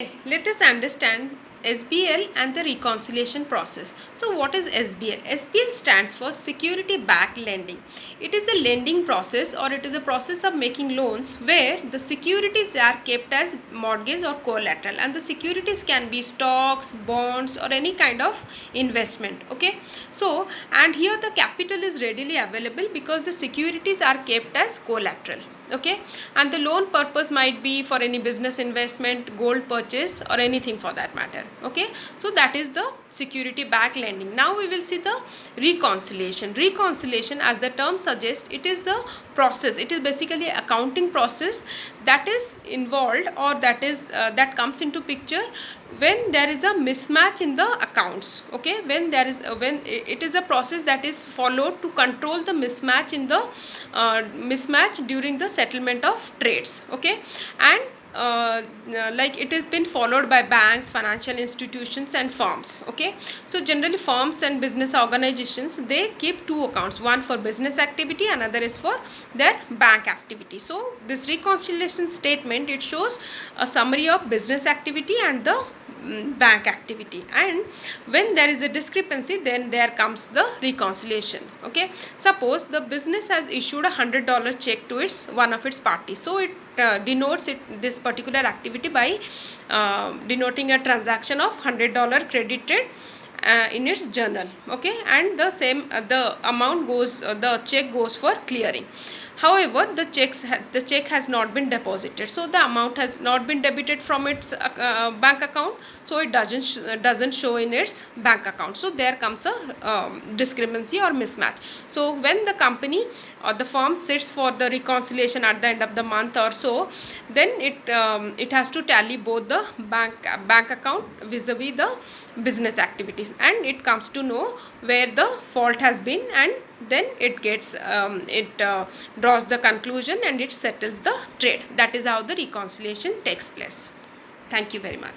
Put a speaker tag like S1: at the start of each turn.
S1: Let us understand SBL and the reconciliation process. So what is SBL? SBL stands for security backed lending. It is a lending process, or it is a process of making loans where the securities are kept as mortgage or collateral, and the securities can be stocks, bonds, or any kind of investment. Okay, so and here the capital is readily available because the securities are kept as collateral. Okay, and the loan purpose might be for any business investment, gold purchase, or anything for that matter. Okay, so that is the security backed lending. Now we will see the reconciliation, as the term suggests, it is the process, it is basically accounting process that is involved, or that comes into picture when there is a mismatch in the accounts. Okay, when it is a process that is followed to control the mismatch in the mismatch during the settlement of trades. Okay, and like it has been followed by banks, financial institutions, and firms. Okay, so generally firms and business organizations, they keep two accounts, one for business activity, another is for their bank activity. So this reconciliation statement, it shows a summary of business activity and the bank activity, and when there is a discrepancy, then there comes the reconciliation. Okay, suppose the business has issued $100 check to its one of its parties, so it denotes this particular activity by denoting a transaction of $100 credited in its journal. Okay, and the same the amount goes, the check goes for clearing. However, the check has not been deposited, so the amount has not been debited from its bank account, so it doesn't show in its bank account. So there comes a discrepancy or mismatch. So when the company or the firm sits for the reconciliation at the end of the month or so, then it has to tally both the bank account vis-a-vis the business activities, and it comes to know where the fault has been, and then it gets draws the conclusion and it settles the trade. That is how the reconciliation takes place. Thank you very much.